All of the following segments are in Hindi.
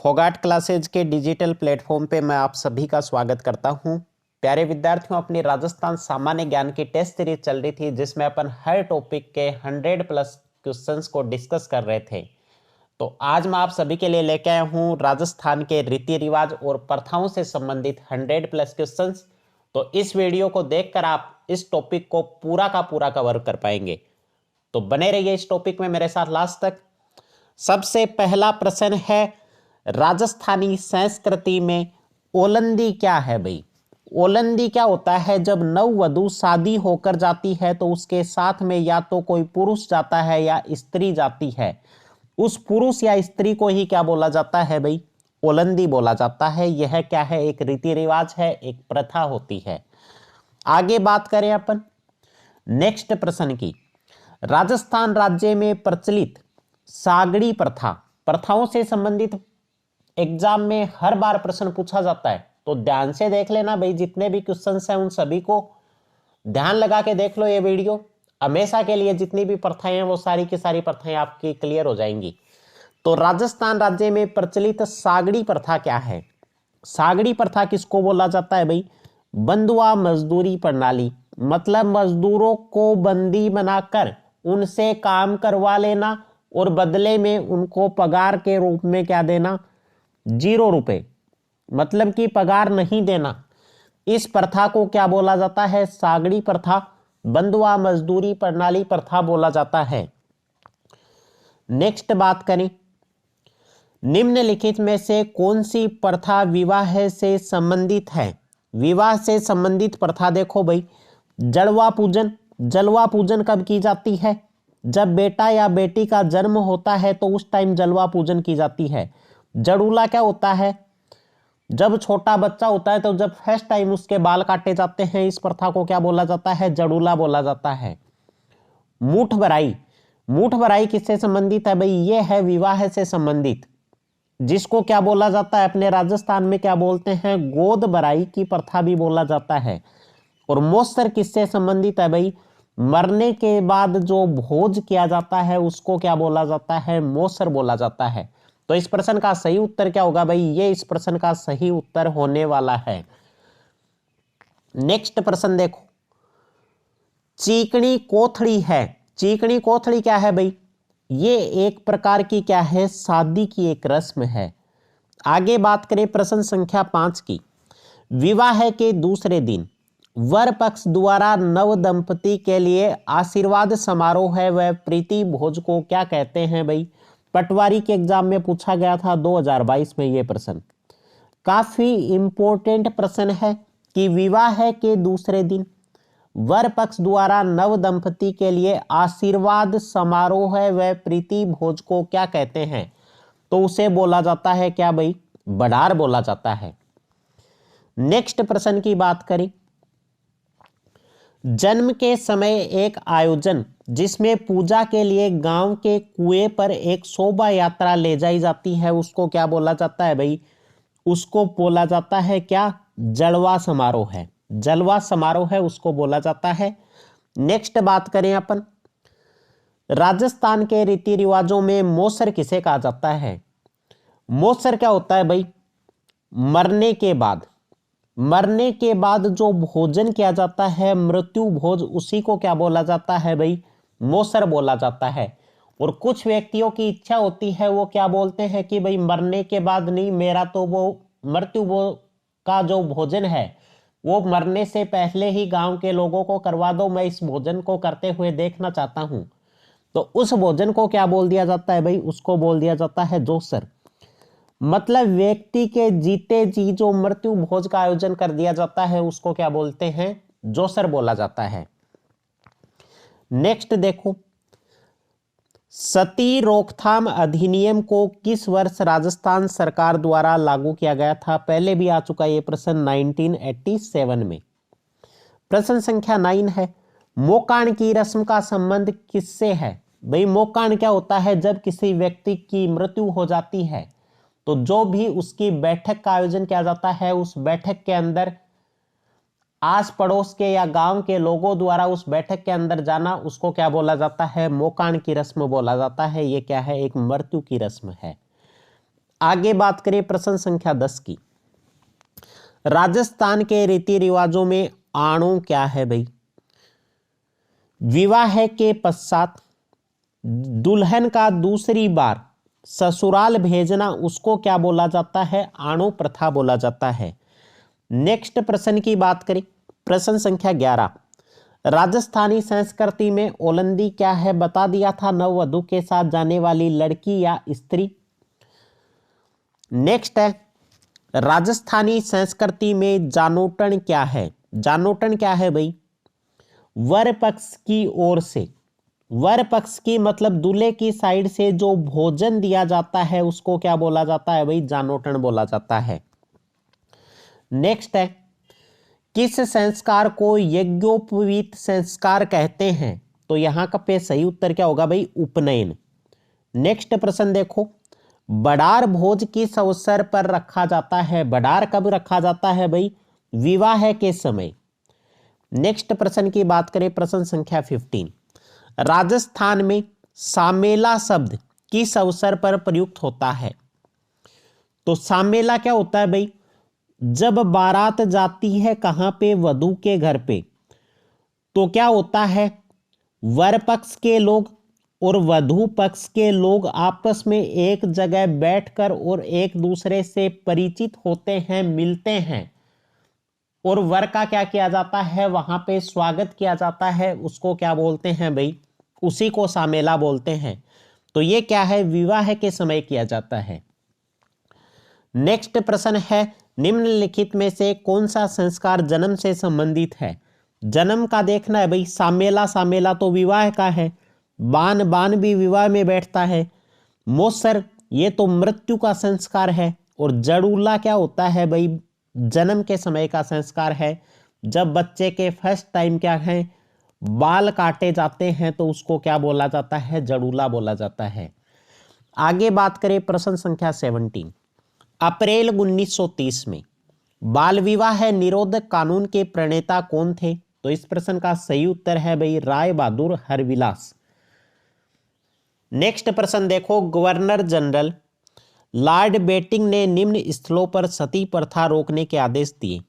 फोगाट क्लासेज के डिजिटल प्लेटफॉर्म पे मैं आप सभी का स्वागत करता हूं। प्यारे विद्यार्थियों, अपनी राजस्थान सामान्य ज्ञान की टेस्ट सीरीज चल रही थी जिसमें अपन हर टॉपिक के 100+ क्वेश्चंस को डिस्कस कर रहे थे। तो आज मैं आप सभी के लिए लेके आया हूं राजस्थान के रीति रिवाज और प्रथाओं से संबंधित 100+ क्वेश्चंस। तो इस वीडियो को देखकर आप इस टॉपिक को पूरा का पूरा कवर कर पाएंगे। तो बने रहिए इस टॉपिक में मेरे साथ लास्ट तक। सबसे पहला प्रश्न है, राजस्थानी संस्कृति में ओलंदी क्या है भाई? ओलंदी क्या होता है? जब नववधु शादी होकर जाती है तो उसके साथ में या तो कोई पुरुष जाता है या स्त्री जाती है। उस पुरुष या स्त्री को ही क्या बोला जाता है भाई? ओलंदी बोला जाता है। यह क्या है? एक रीति रिवाज है, एक प्रथा होती है। आगे बात करें अपन नेक्स्ट प्रश्न की। राजस्थान राज्य में प्रचलित सागड़ी प्रथाओं से संबंधित एग्जाम में हर बार प्रश्न पूछा जाता है, तो ध्यान से देख लेना भाई। जितने भी क्वेश्चंस हैं उन सभी को ध्यान लगा के देख लो। ये वीडियो हमेशा के लिए जितनी भी प्रथाएं हैं वो सारी की सारी प्रथाएं आपकी क्लियर हो जाएंगी। तो राजस्थान राज्य में प्रचलित सागड़ी प्रथा क्या है? सागड़ी प्रथा किसको बोला जाता है भाई? बंधुआ मजदूरी प्रणाली, मतलब मजदूरों को बंदी बनाकर उनसे काम करवा लेना और बदले में उनको पगार के रूप में क्या देना? 0 रुपए, मतलब कि पगार नहीं देना। इस प्रथा को क्या बोला जाता है? सागड़ी प्रथा, बंधुआ मजदूरी प्रणाली प्रथा बोला जाता है। नेक्स्ट बात करें, निम्नलिखित में से कौन सी प्रथा विवाह से संबंधित है? विवाह से संबंधित प्रथा देखो भाई, जड़वा पूजन। जलवा पूजन कब की जाती है? जब बेटा या बेटी का जन्म होता है तो उस टाइम जलवा पूजन की जाती है। जड़ूला क्या होता है? जब छोटा बच्चा होता है तो जब फर्स्ट टाइम उसके बाल काटे जाते हैं, इस प्रथा को क्या बोला जाता है? जड़ूला बोला जाता है। मूठ भराई, मूठ भराई किससे संबंधित है भाई? ये है विवाह से संबंधित, जिसको क्या बोला जाता है? अपने राजस्थान में क्या बोलते हैं? गोद भराई की प्रथा भी बोला जाता है। और मोसर किससे संबंधित है भाई? मरने के बाद जो भोज किया जाता है उसको क्या बोला जाता है? मोसर बोला जाता है। तो इस प्रश्न का सही उत्तर क्या होगा भाई? ये इस प्रश्न का सही उत्तर होने वाला है। नेक्स्ट प्रश्न देखो, चीकणी कोथड़ी है। चीकणी कोथड़ी क्या है भाई? ये एक प्रकार की क्या है? शादी की एक रस्म है। आगे बात करें प्रश्न संख्या 5 की। विवाह के दूसरे दिन वर पक्ष द्वारा नव दंपति के लिए आशीर्वाद समारोह है वह प्रीति भोज को क्या कहते हैं भाई? पटवारी के एग्जाम में पूछा गया था 2022 में ये प्रश्न। काफी इंपॉर्टेंट प्रश्न है कि विवाह के दूसरे दिन वर पक्ष द्वारा नव दंपति के लिए आशीर्वाद समारोह है वह प्रीति भोज को क्या कहते हैं? तो उसे बोला जाता है क्या भाई? बड़ार बोला जाता है। नेक्स्ट प्रश्न की बात करें, जन्म के समय एक आयोजन जिसमें पूजा के लिए गांव के कुएं पर एक शोभा यात्रा ले जाई जाती है, उसको क्या बोला जाता है भाई? उसको बोला जाता है क्या? जलवा समारोह है। जलवा समारोह है, उसको बोला जाता है। नेक्स्ट बात करें अपन, राजस्थान के रीति रिवाजों में मोसर किसे कहा जाता है? मोसर क्या होता है भाई? मरने के बाद जो भोजन किया जाता है, मृत्यु भोज, उसी को क्या बोला जाता है भाई? मोसर बोला जाता है। और कुछ व्यक्तियों की इच्छा होती है, वो क्या बोलते हैं कि भाई मरने के बाद नहीं, मेरा तो वो मृत्यु का जो भोजन है वो मरने से पहले ही गांव के लोगों को करवा दो, मैं इस भोजन को करते हुए देखना चाहता हूं। तो उस भोजन को क्या बोल दिया जाता है भाई? उसको बोल दिया जाता है जोसर। मतलब व्यक्ति के जीते जी जो मृत्यु भोज का आयोजन कर दिया जाता है उसको क्या बोलते हैं? जोसर बोला जाता है। नेक्स्ट देखो, सती रोकथाम अधिनियम को किस वर्ष राजस्थान सरकार द्वारा लागू किया गया था? पहले भी आ चुका ये प्रश्न 1987 में। प्रश्न संख्या 9 है, मोकाण की रस्म का संबंध किससे है? भाई मोकाण क्या होता है? जब किसी व्यक्ति की मृत्यु हो जाती है तो जो भी उसकी बैठक का आयोजन किया जाता है, उस बैठक के अंदर आस पड़ोस के या गांव के लोगों द्वारा उस बैठक के अंदर जाना, उसको क्या बोला जाता है? मोकाण की रस्म बोला जाता है। ये क्या है? एक मृत्यु की रस्म है। आगे बात करें प्रश्न संख्या 10 की। राजस्थान के रीति रिवाजों में आणो क्या है भाई? विवाह के पश्चात दुल्हन का दूसरी बार ससुराल भेजना, उसको क्या बोला जाता है? आणो प्रथा बोला जाता है। नेक्स्ट प्रश्न की बात करें, प्रश्न संख्या 11। राजस्थानी संस्कृति में ओलंदी क्या है? बता दिया था, नववधु के साथ जाने वाली लड़की या स्त्री। नेक्स्ट है, राजस्थानी संस्कृति में जानोटन क्या है? जानोटन क्या है भाई? वर पक्ष की ओर से, वर पक्ष की मतलब दूल्हे की साइड से जो भोजन दिया जाता है उसको क्या बोला जाता है भाई? जानोटन बोला जाता है। नेक्स्ट है, किस संस्कार को यज्ञोपवीत संस्कार कहते हैं? तो यहां का पे सही उत्तर क्या होगा भाई? उपनयन। नेक्स्ट प्रश्न देखो, बड़ार भोज किस अवसर पर रखा जाता है? बड़ार कब रखा जाता है भाई? विवाह के समय। नेक्स्ट प्रश्न की बात करें, प्रश्न संख्या 15। राजस्थान में सामेला शब्द किस अवसर पर प्रयुक्त होता है? तो सामेला क्या होता है भाई? जब बारात जाती है कहां पे? वधू के घर पे। तो क्या होता है? वर पक्ष के लोग और वधू पक्ष के लोग आपस में एक जगह बैठकर और एक दूसरे से परिचित होते हैं, मिलते हैं, और वर का क्या किया जाता है? वहां पे स्वागत किया जाता है। उसको क्या बोलते हैं भाई? उसी को सामेला बोलते हैं। तो ये क्या है? विवाह के समय किया जाता है। नेक्स्ट प्रश्न है, निम्नलिखित में से कौन सा संस्कार जन्म से संबंधित है? जन्म का देखना है भाई। सामेला, सामेला तो विवाह का है। बान, बान भी विवाह में बैठता है। मोसर, ये तो मृत्यु का संस्कार है। और जड़ूला क्या होता है भाई? जन्म के समय का संस्कार है। जब बच्चे के फर्स्ट टाइम क्या है? बाल काटे जाते हैं, तो उसको क्या बोला जाता है? जड़ूला बोला जाता है। आगे बात करें, प्रश्न संख्या 17। अप्रैल 1930 में बाल विवाह निरोधक कानून के प्रणेता कौन थे? तो इस प्रश्न का सही उत्तर है भाई राय बहादुर हरविलास। नेक्स्ट प्रश्न देखो, गवर्नर जनरल लॉर्ड बेटिंग ने निम्न स्थलों पर सती प्रथा रोकने के आदेश दिए।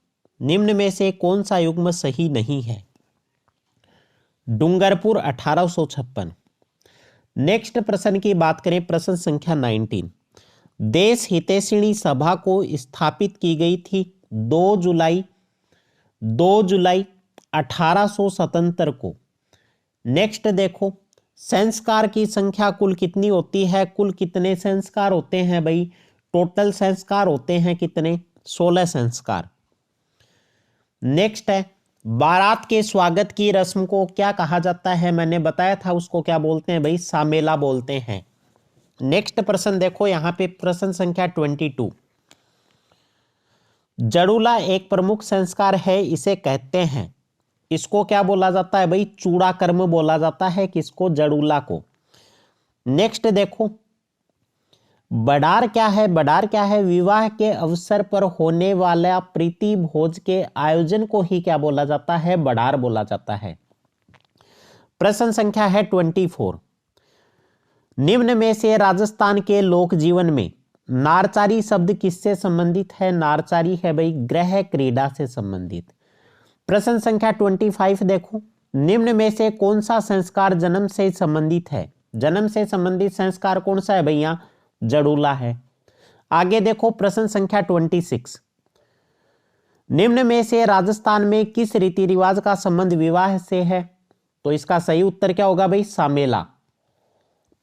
निम्न में से कौन सा युग्म सही नहीं है? डूंगरपुर 1856। नेक्स्ट प्रश्न की बात करें, प्रश्न संख्या 19। देश हितैषिणी सभा को स्थापित की गई थी 2 जुलाई 1877 को। नेक्स्ट देखो, संस्कार की संख्या कुल कितनी होती है? कुल कितने संस्कार होते हैं भाई? टोटल संस्कार होते हैं कितने? 16 संस्कार। नेक्स्ट है, बारात के स्वागत की रस्म को क्या कहा जाता है? मैंने बताया था, उसको क्या बोलते हैं भाई? सामेला बोलते हैं। नेक्स्ट प्रश्न देखो, यहां पे प्रश्न संख्या 22। जड़ूला एक प्रमुख संस्कार है, इसे कहते हैं, इसको क्या बोला जाता है भाई? चूड़ा कर्म बोला जाता है। किसको? जड़ूला को। नेक्स्ट देखो, बड़ार क्या है? बड़ार क्या है? विवाह के अवसर पर होने वाला प्रीति भोज के आयोजन को ही क्या बोला जाता है? बड़ार बोला जाता है। प्रश्न संख्या है 24। निम्न में से राजस्थान के लोक जीवन में नारचारी शब्द किससे संबंधित है? नारचारी है भाई गृह क्रीड़ा से संबंधित। प्रश्न संख्या 25 देखो, निम्न में से कौन सा संस्कार जन्म से संबंधित है? जन्म से संबंधित संस्कार कौन सा है भैया? जड़ूला है। आगे देखो, प्रश्न संख्या 26। निम्न में से राजस्थान में किस रीति रिवाज का संबंध विवाह से है? तो इसका सही उत्तर क्या होगा भाई? सामेला।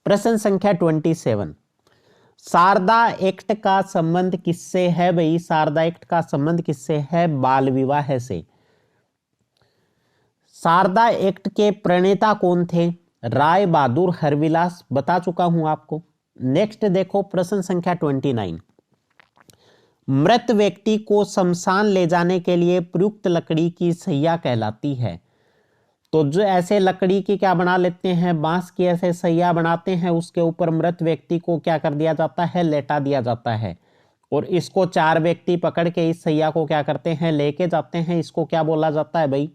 प्रश्न संख्या 27। शारदा एक्ट का संबंध किससे है भाई? शारदा एक्ट का संबंध किससे है? बाल विवाह से। शारदा एक्ट के प्रणेता कौन थे? राय बहादुर हरविलास, बता चुका हूं आपको। नेक्स्ट देखो, प्रश्न संख्या 29। मृत व्यक्ति को शमशान ले जाने के लिए प्रयुक्त लकड़ी की सैया कहलाती है। तो जो ऐसे लकड़ी की क्या बना लेते हैं? बांस की ऐसे सैया बनाते हैं, उसके ऊपर मृत व्यक्ति को क्या कर दिया जाता है? लेटा दिया जाता है। और इसको 4 व्यक्ति पकड़ के इस सैया को क्या करते हैं? लेके जाते हैं। इसको क्या बोला जाता है भाई?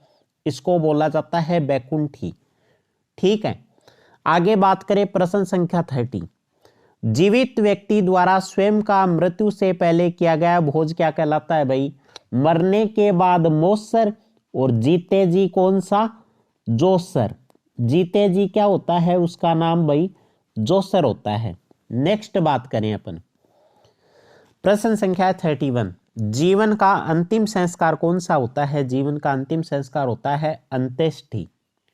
इसको बोला जाता है बैकुंठी। ठीक है। आगे बात करें, प्रश्न संख्या 30। जीवित व्यक्ति द्वारा स्वयं का मृत्यु से पहले किया गया भोज क्या कहलाता है भाई? मरने के बाद मौसर। और जीते जी कौन सा? जोसर। जीते जी क्या होता है उसका नाम भाई? जोसर होता है। नेक्स्ट बात करें अपन, प्रश्न संख्या 31, जीवन का अंतिम संस्कार कौन सा होता है? जीवन का अंतिम संस्कार होता है अंत्येष्टि।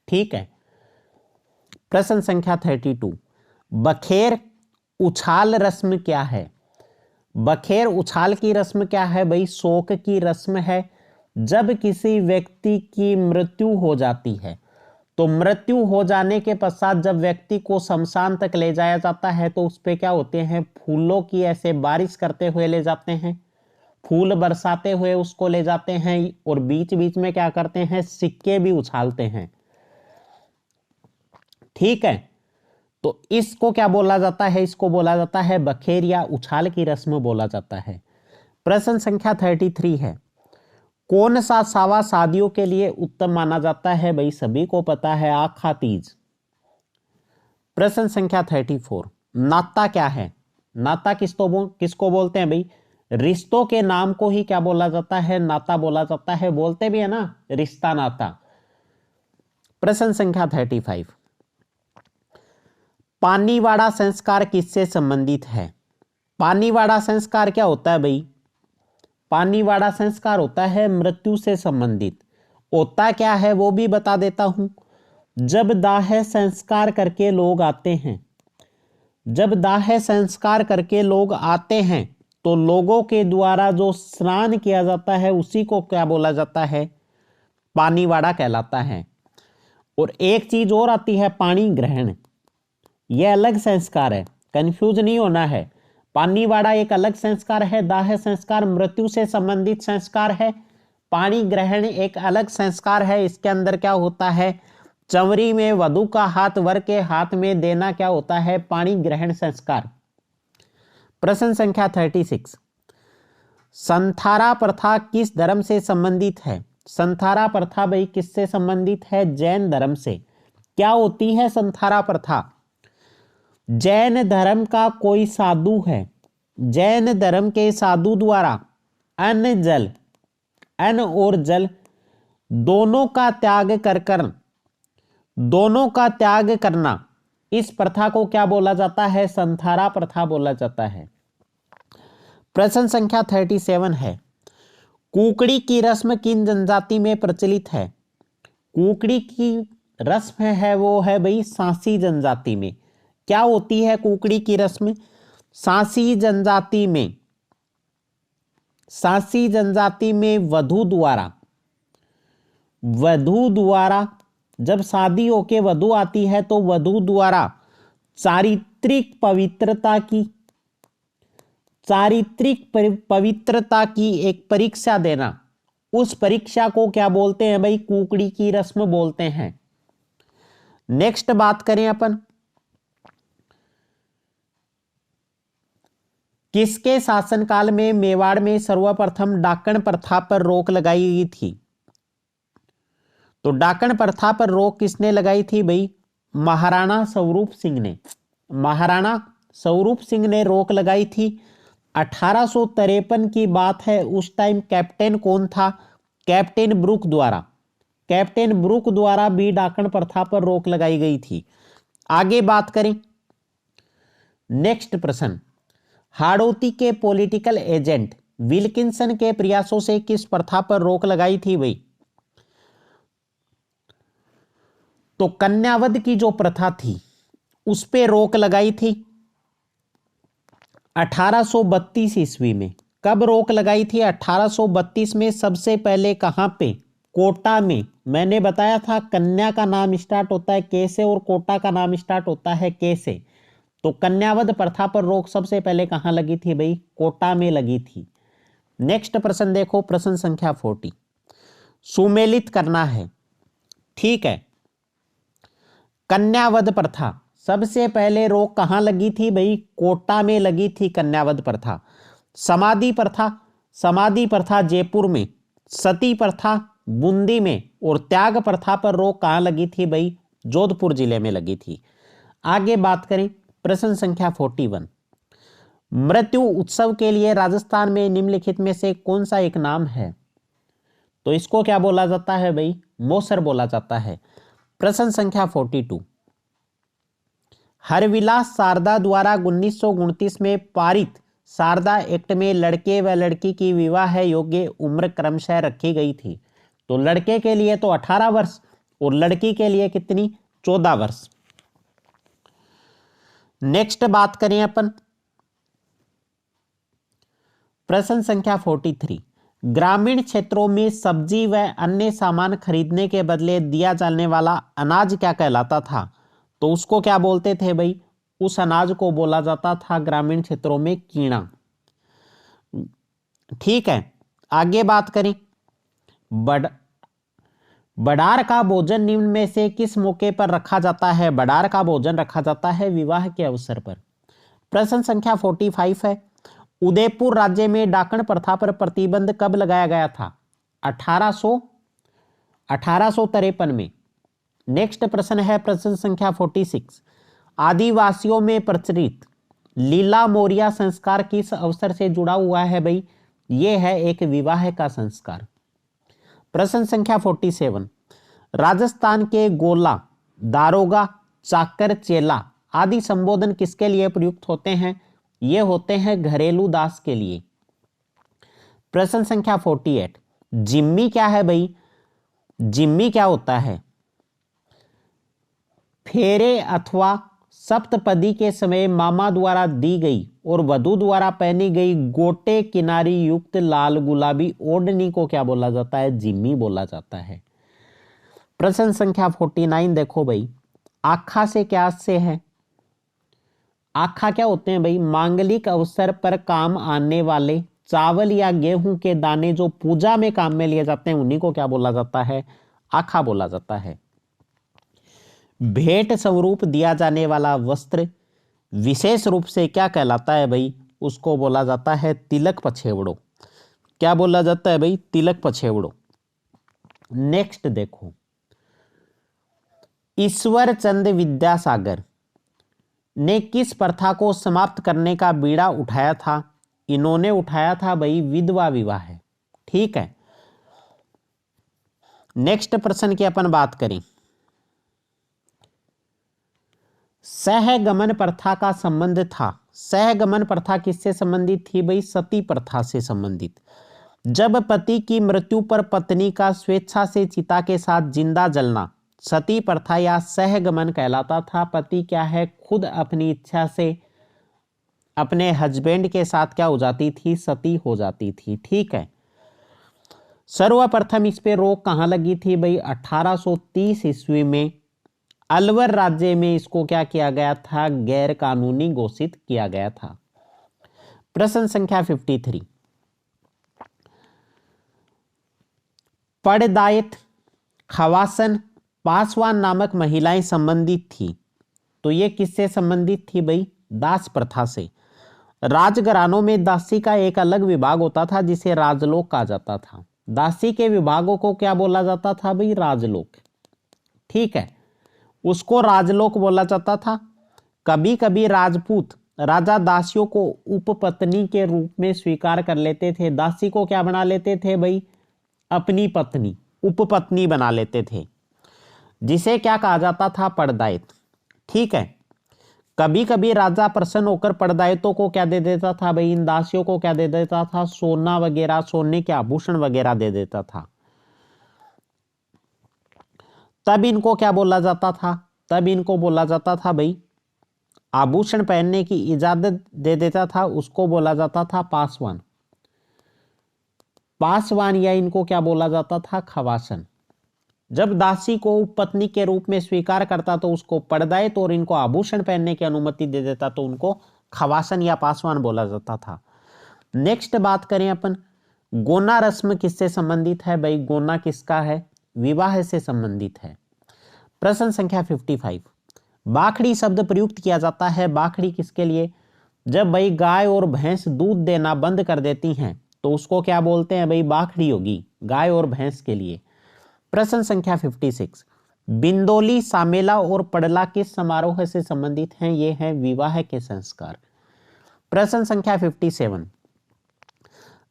ठीक है। प्रश्न संख्या 32, बखेर उछाल रस्म क्या है? बखेर उछाल की रस्म क्या है भाई? शोक की रस्म है। जब किसी व्यक्ति की मृत्यु हो जाती है तो मृत्यु हो जाने के पश्चात जब व्यक्ति को शमशान तक ले जाया जाता है तो उस पे क्या होते हैं? फूलों की ऐसे बारिश करते हुए ले जाते हैं, फूल बरसाते हुए उसको ले जाते हैं, और बीच बीच में क्या करते हैं? सिक्के भी उछालते हैं। ठीक है, तो इसको क्या बोला जाता है? इसको बोला जाता है बखेर या उछाल की रस्म बोला जाता है। प्रश्न संख्या 33 है, कौन सा सावा शादियों के लिए उत्तम माना जाता है? भाई सभी को पता है, आखा तीज। प्रश्न संख्या 34, नाता क्या है? नाता किसको बोलते हैं भाई? रिश्तों के नाम को ही क्या बोला जाता है? नाता बोला जाता है। बोलते भी है ना, रिश्ता नाता। प्रश्न संख्या 35, पानीवाड़ा संस्कार किससे संबंधित है? पानीवाड़ा संस्कार क्या होता है भाई? पानीवाड़ा संस्कार होता है मृत्यु से संबंधित। होता क्या है वो भी बता देता हूं। जब दाह संस्कार करके लोग आते हैं, जब दाह संस्कार करके लोग आते हैं तो लोगों के द्वारा जो स्नान किया जाता है उसी को क्या बोला जाता है? पानीवाड़ा कहलाता है। और एक चीज और आती है, पानी ग्रहण। यह अलग संस्कार है, कंफ्यूज नहीं होना है। पानीवाड़ा एक अलग संस्कार है, दाह संस्कार मृत्यु से संबंधित संस्कार है। पानी ग्रहण एक अलग संस्कार है। इसके अंदर क्या होता है? चंवरी में वधू का हाथ वर के हाथ में देना क्या होता है? पानी ग्रहण संस्कार। प्रश्न संख्या 36, संथारा प्रथा किस धर्म से संबंधित है? संथारा प्रथा भाई किससे संबंधित है? जैन धर्म से। क्या होती है संथारा प्रथा? जैन धर्म का कोई साधु है, जैन धर्म के साधु द्वारा अन्न और जल दोनों का त्याग करना, इस प्रथा को क्या बोला जाता है? संथारा प्रथा बोला जाता है। प्रश्न संख्या 37 है, कुकड़ी की रस्म किन जनजाति में प्रचलित है? कुकड़ी की रस्म है वो है भाई सांसी जनजाति में। क्या होती है कुकड़ी की रस्म? सांसी जनजाति में वधू द्वारा जब शादी होके वधू आती है तो वधू द्वारा चारित्रिक पवित्रता की एक परीक्षा देना, उस परीक्षा को क्या बोलते हैं भाई? कुकड़ी की रस्म बोलते हैं। नेक्स्ट बात करें अपन, किसके शासनकाल में मेवाड़ में सर्वप्रथम डाकण प्रथा पर रोक लगाई गई थी? तो डाकण प्रथा पर रोक किसने लगाई थी भाई? महाराणा स्वरूप सिंह ने। महाराणा स्वरूप सिंह ने रोक लगाई थी। 1853 की बात है। उस टाइम कैप्टन कौन था? कैप्टन ब्रुक द्वारा भी डाकण प्रथा पर रोक लगाई गई थी। आगे बात करें, नेक्स्ट प्रश्न, हाड़ौती के पॉलिटिकल एजेंट विल्किंसन के प्रयासों से किस प्रथा पर रोक लगाई थी भाई? तो कन्यावध की जो प्रथा थी उस पे रोक लगाई थी 1832 ईस्वी में। कब रोक लगाई थी? 1832 में। सबसे पहले कहां पे? कोटा में। मैंने बताया था कन्या का नाम स्टार्ट होता है के से और कोटा का नाम स्टार्ट होता है के से। तो कन्यावध प्रथा पर रोक सबसे पहले कहां लगी थी भाई? कोटा में लगी थी। नेक्स्ट प्रश्न देखो, प्रश्न संख्या 40, सुमेलित करना है। ठीक है, कन्यावध प्रथा सबसे पहले रोक कहां लगी थी भाई? कोटा में लगी थी कन्यावध प्रथा। समाधि प्रथा जयपुर में, सती प्रथा बूंदी में, और त्याग प्रथा पर रोक कहां लगी थी भाई? जोधपुर जिले में लगी थी। आगे बात करें, प्रश्न संख्या 41, मृत्यु उत्सव के लिए राजस्थान में निम्नलिखित में से कौन सा एक नाम है? तो इसको क्या बोला जाता है भाई? मोसर बोला जाता है। प्रश्न संख्या 42, हरविलास शारदा द्वारा 1929 में पारित शारदा एक्ट में लड़के व लड़की की विवाह योग्य उम्र क्रमशः रखी गई थी। तो लड़के के लिए तो 18 वर्ष और लड़की के लिए कितनी? 14 वर्ष। नेक्स्ट बात करें अपन प्रश्न संख्या 43, ग्रामीण क्षेत्रों में सब्जी व अन्य सामान खरीदने के बदले दिया जाने वाला अनाज क्या कहलाता था? तो उसको क्या बोलते थे भाई? उस अनाज को बोला जाता था ग्रामीण क्षेत्रों में कीणा। ठीक है, आगे बात करें, बड़ार का भोजन निम्न में से किस मौके पर रखा जाता है? बड़ार का भोजन रखा जाता है विवाह के अवसर पर। प्रश्न संख्या 45 है, उदयपुर राज्य में डाकण प्रथा पर प्रतिबंध कब लगाया गया था? 1853 में। नेक्स्ट प्रश्न है प्रश्न संख्या 46, आदिवासियों में प्रचलित लीला मोरिया संस्कार किस अवसर से जुड़ा हुआ है भाई? यह है एक विवाह का संस्कार। प्रश्न संख्या 47, राजस्थान के गोला, दारोगा, चाकर, चेला आदि संबोधन किसके लिए प्रयुक्त होते हैं? ये होते हैं घरेलू दास के लिए। प्रश्न संख्या 48, जिम्मी क्या है भाई? जिम्मी क्या होता है? फेरे अथवा सप्तपदी के समय मामा द्वारा दी गई और वधू द्वारा पहनी गई गोटे किनारी युक्त लाल गुलाबी ओढ़नी को क्या बोला जाता है? जिम्मी बोला जाता है। प्रश्न संख्या 49 देखो भाई, आखा से क्या से है? आखा क्या होते हैं भाई? मांगलिक अवसर पर काम आने वाले चावल या गेहूं के दाने जो पूजा में काम में लिए जाते हैं उन्हीं को क्या बोला जाता है? आखा बोला जाता है। भेंट स्वरूप दिया जाने वाला वस्त्र विशेष रूप से क्या कहलाता है भाई? उसको बोला जाता है तिलक पछेवड़ो। क्या बोला जाता है भाई? तिलक पछेवड़ो। नेक्स्ट देखो, ईश्वर चंद विद्यासागर ने किस प्रथा को समाप्त करने का बीड़ा उठाया था? इन्होंने उठाया था भाई विधवा विवाह। ठीक है, नेक्स्ट प्रश्न की अपन बात करें, सहगमन प्रथा का संबंध था। सहगमन प्रथा किससे संबंधित थी भाई? सती प्रथा से संबंधित। जब पति की मृत्यु पर पत्नी का स्वेच्छा से चिता के साथ जिंदा जलना सती प्रथा या सहगमन कहलाता था। पति क्या है? खुद अपनी इच्छा से अपने हस्बैंड के साथ क्या हो जाती थी? सती हो जाती थी। ठीक है, सर्वप्रथम इस पे रोक कहां लगी थी भाई? 1830 ईस्वी में अलवर राज्य में इसको क्या किया गया था? गैर कानूनी घोषित किया गया था। प्रश्न संख्या 53, पड़दायत, खवासन, पासवान नामक महिलाएं संबंधित थी। तो ये किससे संबंधित थी भाई? दास प्रथा से। राजघरानों में दासी का एक अलग विभाग होता था जिसे राजलोक कहा जाता था। दासी के विभागों को क्या बोला जाता था भाई? राजलोक। ठीक है, उसको राजलोक बोला जाता था। कभी कभी राजपूत राजा दासियों को उपपत्नी के रूप में स्वीकार कर लेते थे। दासी को क्या बना लेते थे भाई? अपनी पत्नी, उपपत्नी बना लेते थे, जिसे क्या कहा जाता था? पड़दायत। ठीक है, कभी कभी राजा प्रसन्न होकर पड़दायतों को क्या दे देता था भाई? इन दासियों को क्या दे देता था? सोना वगैरह, सोने के आभूषण वगैरह दे देता था। तब इनको क्या बोला जाता था? तब इनको बोला जाता था भाई, आभूषण पहनने की इजाजत दे देता था, उसको बोला जाता था पासवान। पासवान या इनको क्या बोला जाता था? खवासन। जब दासी को पत्नी के रूप में स्वीकार करता तो उसको पड़दायत और इनको आभूषण पहनने की अनुमति दे देता तो उनको खवासन या पासवान बोला जाता था। नेक्स्ट बात करें अपन, गोना रस्म किससे संबंधित है भाई? गोना किसका है? विवाह से संबंधित है। प्रश्न संख्या 55, बाखड़ी शब्द प्रयुक्त किया जाता है। बाखड़ी किसके लिए? जब भाई गाय और भैंस दूध देना बंद कर देती हैं तो उसको क्या बोलते हैं भाई? बाखड़ी होगी, गाय और भैंस के लिए। प्रश्न संख्या 56, बिंदोली, सामेला और पड़ला किस समारोह से संबंधित हैं? ये है विवाह के संस्कार। प्रश्न संख्या 57,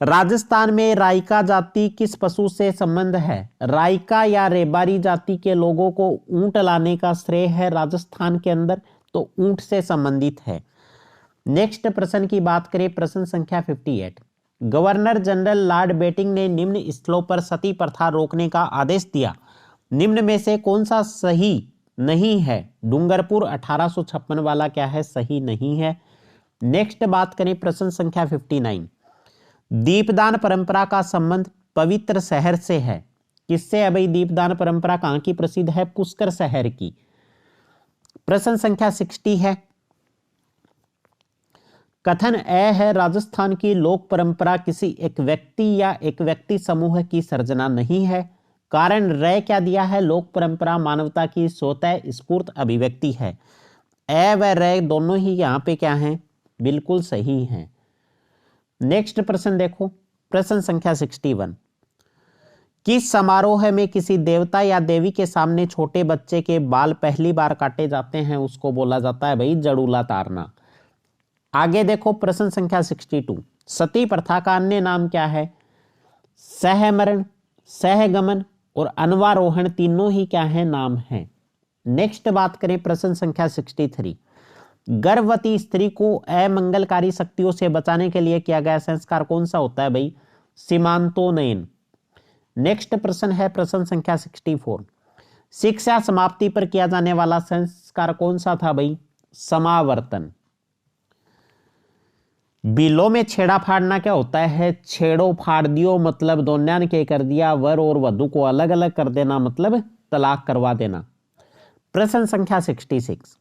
राजस्थान में राइका जाति किस पशु से संबंध है? राइका या रेबारी जाति के लोगों को ऊंट लाने का श्रेय है राजस्थान के अंदर, तो ऊंट से संबंधित है। नेक्स्ट प्रश्न की बात करें, प्रश्न संख्या 58, गवर्नर जनरल लॉर्ड बेटिंग ने निम्न स्थलों पर सती प्रथा रोकने का आदेश दिया, निम्न में से कौन सा सही नहीं है? डूंगरपुर 1856 वाला क्या है? सही नहीं है। नेक्स्ट बात करें, प्रश्न संख्या 59, दीपदान परंपरा का संबंध पवित्र शहर से है, किससे है भाई? दीपदान परंपरा कहां की प्रसिद्ध है? पुष्कर शहर की। प्रश्न संख्या 60 है, कथन ए है राजस्थान की लोक परंपरा किसी एक व्यक्ति या एक व्यक्ति समूह की सर्जना नहीं है। कारण रे क्या दिया है? लोक परंपरा मानवता की स्वतः स्फूर्त अभिव्यक्ति है। ए व रे दोनों ही यहां पे क्या हैं? बिल्कुल सही हैं। नेक्स्ट प्रश्न देखो, प्रश्न संख्या 61, किस समारोह में किसी देवता या देवी के सामने छोटे बच्चे के बाल पहली बार काटे जाते हैं उसको बोला जाता है भाई जड़ूला तारना। आगे देखो, प्रश्न संख्या 62, सती प्रथा का अन्य नाम क्या है? सहमरण, सहगमन और अनवारोहण तीनों ही क्या है? नाम है। नेक्स्ट बात करें, प्रश्न संख्या 63, गर्भवती स्त्री को अमंगलकारी शक्तियों से बचाने के लिए किया गया संस्कार कौन सा होता है भाई? सीमांतोनयन। नेक्स्ट प्रश्न है प्रश्न संख्या 64, शिक्षा समाप्ति पर किया जाने वाला संस्कार कौन सा था भाई? समावर्तन। बिलों में छेड़ा फाड़ना क्या होता है? छेड़ो फाड़ दियो मतलब दोन्यान के कर दिया, वर और वधु को अलग अलग कर देना मतलब तलाक करवा देना। प्रश्न संख्या 66,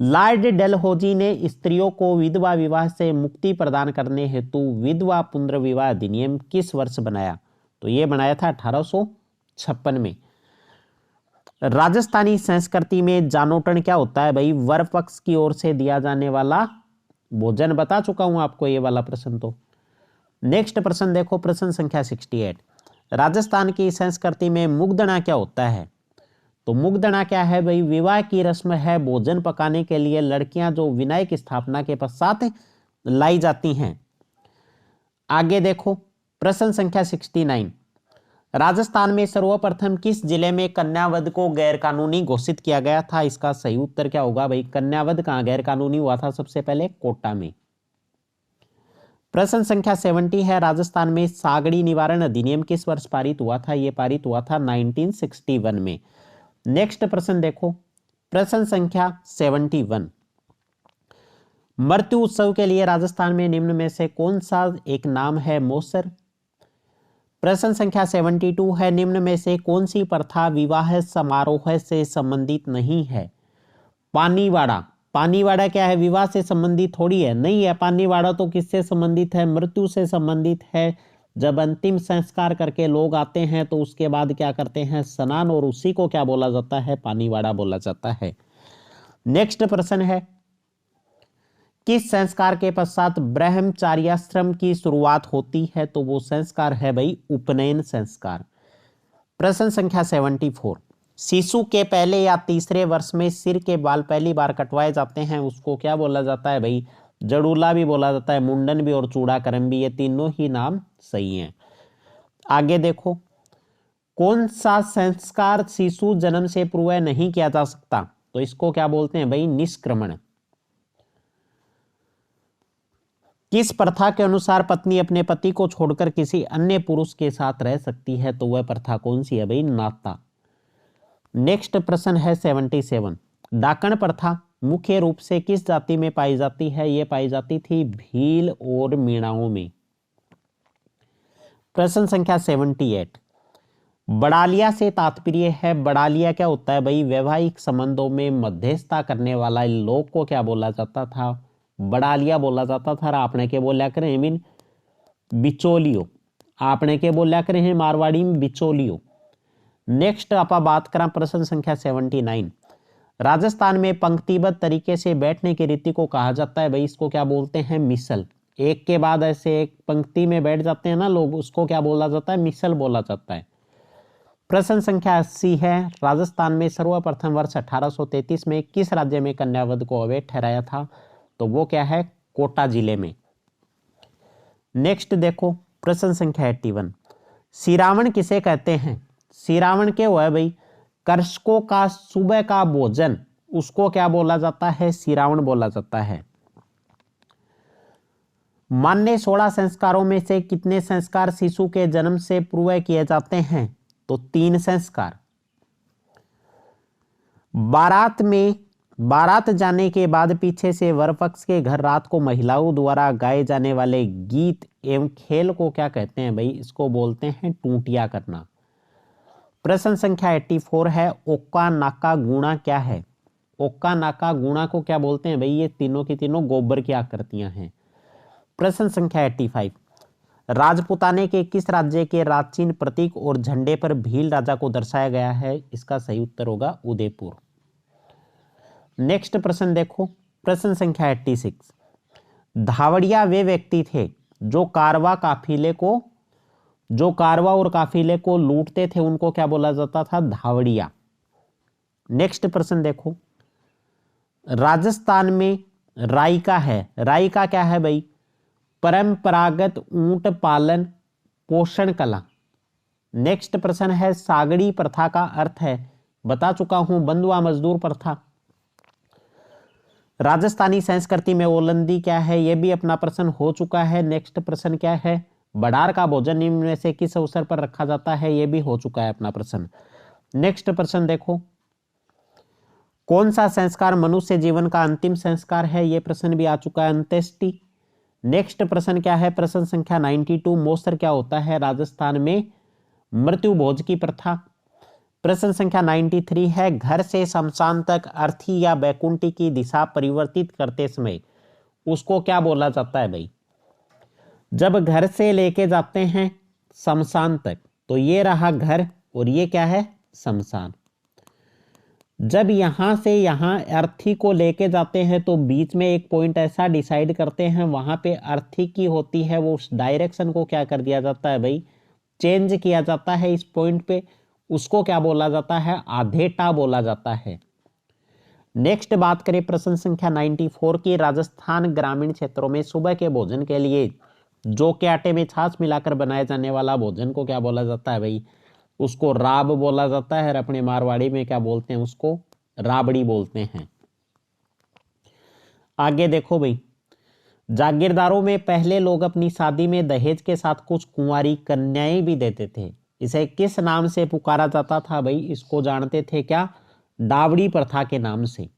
लॉर्ड डलहौजी ने स्त्रियों को विधवा विवाह से मुक्ति प्रदान करने हेतु विधवा पुनर्विवाह अधिनियम किस वर्ष बनाया? तो यह बनाया था 1856 में। राजस्थानी संस्कृति में जानोटन क्या होता है भाई? वर पक्ष की ओर से दिया जाने वाला भोजन। बता चुका हूं आपको ये वाला प्रश्न तो। नेक्स्ट प्रश्न देखो, प्रश्न संख्या 68, राजस्थान की संस्कृति में मुग्धना क्या होता है? तो मुग्धना क्या है भाई? विवाह की रस्म है भोजन पकाने के लिए लड़कियां जो विनायक स्थापना के पश्चात लाई जाती हैं। आगे देखो, प्रश्न संख्या 69, राजस्थान में सर्वप्रथम किस जिले में कन्यावध को गैरकानूनी घोषित किया गया था? इसका सही उत्तर क्या होगा भाई? कन्यावध कहां गैरकानूनी हुआ था? सबसे पहले कोटा में। प्रश्न संख्या 70 है, राजस्थान में सागड़ी निवारण अधिनियम किस वर्ष पारित हुआ था? यह पारित हुआ था 1961 में। नेक्स्ट प्रश्न देखो, प्रश्न संख्या 71, मृत्यु उत्सव के लिए राजस्थान में निम्न में से कौन सा एक नाम है? मौसर। प्रश्न संख्या 72 है, निम्न में से कौन सी प्रथा विवाह समारोह से संबंधित नहीं है? पानीवाड़ा। पानीवाड़ा क्या है? विवाह से संबंधित थोड़ी है, नहीं है। पानीवाड़ा तो किससे संबंधित है? मृत्यु से संबंधित है। जब अंतिम संस्कार करके लोग आते हैं तो उसके बाद क्या करते हैं? स्नान, और उसी को क्या बोला जाता है? पानीवाड़ा बोला जाता है। नेक्स्ट प्रश्न है, किस संस्कार के पश्चात ब्रह्मचार्याश्रम की शुरुआत होती है? तो वो संस्कार है भाई उपनयन संस्कार। प्रश्न संख्या 74, शिशु के पहले या तीसरे वर्ष में सिर के बाल पहली बार कटवाए जाते हैं उसको क्या बोला जाता है भाई? जड़ूला भी बोला जाता है, मुंडन भी और चूड़ाकरण भी, ये तीनों ही नाम सही हैं। आगे देखो, कौन सा संस्कार शिशु जन्म से पूर्व नहीं किया जा सकता? तो इसको क्या बोलते हैं भाई? निष्क्रमण। किस प्रथा के अनुसार पत्नी अपने पति को छोड़कर किसी अन्य पुरुष के साथ रह सकती है? तो वह प्रथा कौन सी है भाई? नाता। नेक्स्ट प्रश्न है 77, डाकण प्रथा मुख्य रूप से किस जाति में पाई जाती है? यह पाई जाती थी भील और मीणाओं में। प्रश्न संख्या 78, बड़ालिया से तात्पर्य है? बड़ालिया क्या होता है भाई? वैवाहिक संबंधों में मध्यस्थता करने वाला लोग को क्या बोला जाता था? बड़ालिया बोला जाता था। आपने के बोलिया करें मीन बिचोलियो, आपने के बोलिया करें हैं मारवाड़ी में बिचोलियो। नेक्स्ट आप बात करें प्रश्न संख्या 79, राजस्थान में पंक्तिबद्ध तरीके से बैठने की रीति को कहा जाता है भाई? इसको क्या बोलते हैं? मिसल। एक के बाद ऐसे एक पंक्ति में बैठ जाते हैं ना लोग, उसको क्या बोला जाता है? मिसल बोला जाता है। प्रश्न संख्या 80 है, राजस्थान में सर्वप्रथम वर्ष 1833 में किस राज्य में कन्यावध को अवैध ठहराया था? तो वो क्या है? कोटा जिले में। नेक्स्ट देखो प्रश्न संख्या 81, सिरावण किसे कहते हैं? सिरावण क्या हुआ है भाई? कृषकों का सुबह का भोजन, उसको क्या बोला जाता है? सिरावण बोला जाता है। मान्य 16 संस्कारों में से कितने संस्कार शिशु के जन्म से पूर्व किए जाते हैं? तो 3 संस्कार। बारात जाने के बाद पीछे से वर पक्ष के घर रात को महिलाओं द्वारा गाए जाने वाले गीत एवं खेल को क्या कहते हैं भाई? इसको बोलते हैं टूटिया करना। प्रश्न संख्या 84 है, ओक्का नाका गुणा क्या है? ओक्का नाका गुणा को क्या बोलते हैं भाई? ये तीनों की तीनों गोबर की आकृतियां हैं। प्रश्न संख्या 85, राजपूताने के किस राज्य के प्राचीन प्रतीक और झंडे पर भील राजा को दर्शाया गया है? इसका सही उत्तर होगा उदयपुर। नेक्स्ट प्रश्न देखो, प्रश्न संख्या 86, धावड़िया वे व्यक्ति थे जो कारवा और काफिले को लूटते थे, उनको क्या बोला जाता था? धावड़िया। नेक्स्ट प्रश्न देखो, राजस्थान में राइका है, राइका क्या है भाई? परंपरागत ऊंट पालन पोषण कला। नेक्स्ट प्रश्न है, सागड़ी प्रथा का अर्थ है, बता चुका हूं, बंधुआ मजदूर प्रथा। राजस्थानी संस्कृति में ओलंदी क्या है? यह भी अपना प्रश्न हो चुका है। नेक्स्ट प्रश्न क्या है, बड़ार का भोजन निम्न में से किस अवसर पर रखा जाता है? यह भी हो चुका है अपना प्रश्न। नेक्स्ट प्रश्न देखो, कौन सा संस्कार मनुष्य जीवन का अंतिम संस्कार है? यह प्रश्न भी आ चुका है, अंत्येष्टि। नेक्स्ट प्रश्न क्या है, प्रश्न संख्या 92, मौसर क्या होता है? राजस्थान में मृत्यु भोज की प्रथा। प्रश्न संख्या 93 है, घर से शमशान तक अर्थी या बैकुंठी की दिशा परिवर्तित करते समय उसको क्या बोला जाता है भाई? जब घर से लेके जाते हैं शमशान तक, तो ये रहा घर और ये क्या है? शमशान। जब यहां से यहां अर्थी को लेके जाते हैं तो बीच में एक पॉइंट ऐसा डिसाइड करते हैं, वहां पे अर्थी की होती है, वो उस डायरेक्शन को क्या कर दिया जाता है भाई? चेंज किया जाता है इस पॉइंट पे, उसको क्या बोला जाता है? आधेटा बोला जाता है। नेक्स्ट बात करें प्रश्न संख्या 94 की, राजस्थान ग्रामीण क्षेत्रों में सुबह के भोजन के लिए जौ के आटे में छाछ मिलाकर बनाए जाने वाला भोजन को क्या बोला जाता है भाई? उसको राब बोला जाता है, और अपने मारवाड़ी में क्या बोलते हैं? उसको राबड़ी बोलते हैं। आगे देखो भाई, जागीरदारों में पहले लोग अपनी शादी में दहेज के साथ कुछ कुंवारी कन्याएं भी देते थे, इसे किस नाम से पुकारा जाता था भाई? इसको जानते थे क्या? डावड़ी प्रथा के नाम से।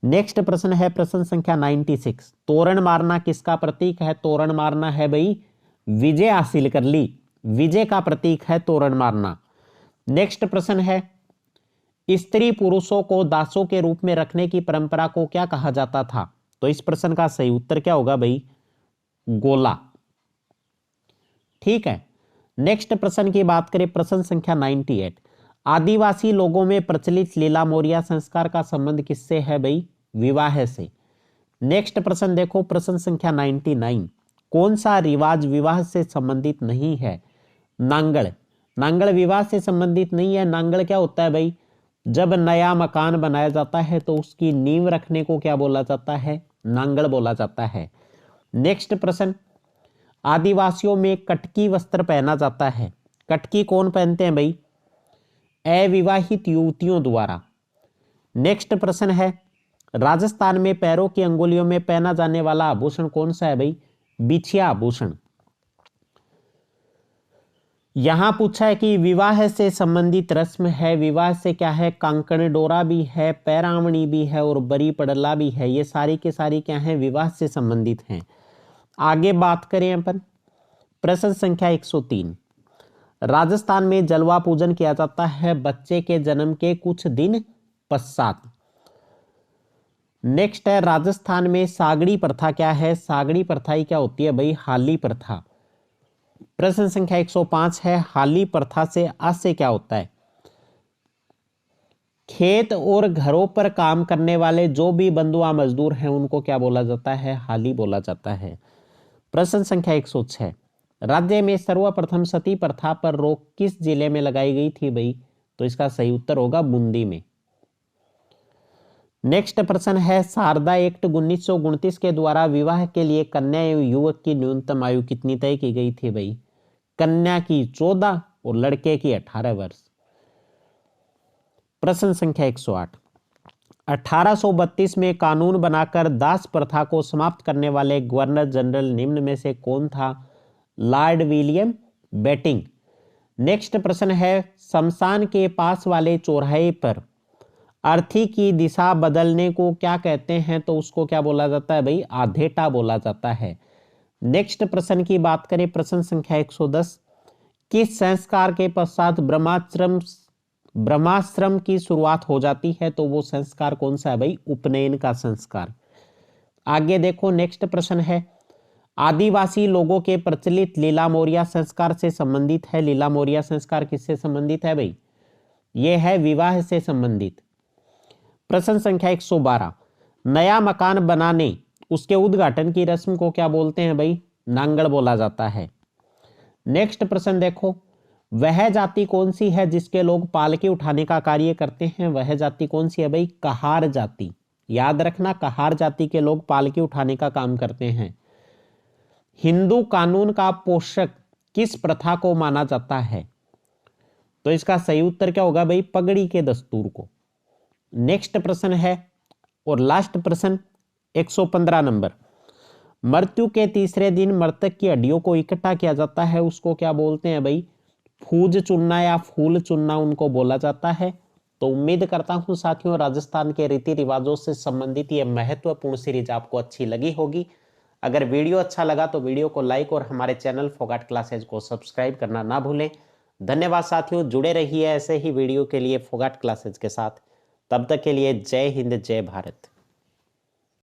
नेक्स्ट प्रश्न है प्रश्न संख्या 96, तोरण मारना किसका प्रतीक है? तोरण मारना है भाई विजय हासिल कर ली, विजय का प्रतीक है तोरण मारना। नेक्स्ट प्रश्न है, स्त्री पुरुषों को दासों के रूप में रखने की परंपरा को क्या कहा जाता था? तो इस प्रश्न का सही उत्तर क्या होगा भाई? गोला। ठीक है। नेक्स्ट प्रश्न की बात करें, प्रश्न संख्या 98, आदिवासी लोगों में प्रचलित लीला मोरिया संस्कार का संबंध किससे है भाई? विवाह से। नेक्स्ट प्रश्न देखो, प्रश्न संख्या 99, कौन सा रिवाज विवाह से संबंधित नहीं है? नांगल। नांगल विवाह से संबंधित नहीं है। नांगल क्या होता है भाई? जब नया मकान बनाया जाता है तो उसकी नींव रखने को क्या बोला जाता है? नांगल बोला जाता है। नेक्स्ट प्रश्न, आदिवासियों में कटकी वस्त्र पहना जाता है, कटकी कौन पहनते हैं भाई? अविवाहित युवतियों द्वारा। नेक्स्ट प्रश्न है, राजस्थान में पैरों की अंगुलियों में पहना जाने वाला आभूषण कौन सा है भाई? बिछिया आभूषण। यहां पूछा है कि विवाह से संबंधित रस्म है, विवाह से क्या है? कांकण डोरा भी है, पैरावणी भी है और बरी पड़ला भी है, ये सारी के सारी क्या है? विवाह से संबंधित हैं। आगे बात करें अपन, प्रश्न संख्या 103, राजस्थान में जलवा पूजन किया जाता है बच्चे के जन्म के कुछ दिन पश्चात। नेक्स्ट है, राजस्थान में सागड़ी प्रथा क्या है? सागड़ी प्रथा ही क्या होती है भाई? हाली प्रथा। प्रश्न संख्या 105 है, हाली प्रथा से आशय क्या होता है? खेत और घरों पर काम करने वाले जो भी बंधुआ मजदूर हैं उनको क्या बोला जाता है? हाली बोला जाता है। प्रश्न संख्या 106, राज्य में सर्वप्रथम सती प्रथा पर रोक किस जिले में लगाई गई थी भाई? तो इसका सही उत्तर होगा बूंदी में। नेक्स्ट प्रश्न है, शारदा एक्ट 1929 के द्वारा विवाह के लिए कन्या एवं युवक की न्यूनतम आयु कितनी तय की गई थी भाई? कन्या की 14 और लड़के की 18 वर्ष। प्रश्न संख्या 108, 1832 में कानून बनाकर दास प्रथा को समाप्त करने वाले गवर्नर जनरल निम्न में से कौन था? Lord William betting. नेक्स्ट प्रश्न है, शमशान के पास वाले चौराहे पर अर्थी की दिशा बदलने को क्या कहते हैं? तो उसको क्या बोला जाता है भाई? आधेटा बोला जाता है। नेक्स्ट प्रश्न की बात करें, प्रश्न संख्या 110, किस संस्कार के पश्चात ब्रह्माश्रम की शुरुआत हो जाती है? तो वो संस्कार कौन सा है भाई? उपनयन का संस्कार। आगे देखो, नेक्स्ट प्रश्न है, आदिवासी लोगों के प्रचलित लीला मोरिया संस्कार से संबंधित है। लीला मोरिया संस्कार किससे संबंधित है भाई? यह है विवाह से संबंधित। प्रश्न संख्या 112, नया मकान बनाने उसके उद्घाटन की रस्म को क्या बोलते हैं भाई? नांगड़ बोला जाता है। नेक्स्ट प्रश्न देखो, वह जाति कौन सी है जिसके लोग पालकी उठाने का कार्य करते हैं? वह जाति कौन सी है भाई? कहार जाति। याद रखना, कहार जाति के लोग पालकी उठाने का काम करते हैं। हिंदू कानून का पोषक किस प्रथा को माना जाता है? तो इसका सही उत्तर क्या होगा भाई? पगड़ी के दस्तूर को। नेक्स्ट प्रश्न है और लास्ट प्रश्न 115 नंबर, मृत्यु के तीसरे दिन मृतक की हड्डियों को इकट्ठा किया जाता है, उसको क्या बोलते हैं भाई? फूज चुनना या फूल चुनना उनको बोला जाता है। तो उम्मीद करता हूं साथियों, राजस्थान के रीति रिवाजों से संबंधित यह महत्वपूर्ण सीरीज आपको अच्छी लगी होगी। अगर वीडियो अच्छा लगा तो वीडियो को लाइक और हमारे चैनल फोगाट क्लासेज को सब्सक्राइब करना ना भूलें। धन्यवाद साथियों, जुड़े रहिए ऐसे ही वीडियो के लिए फोगाट क्लासेज के साथ। तब तक के लिए जय हिंद, जय भारत।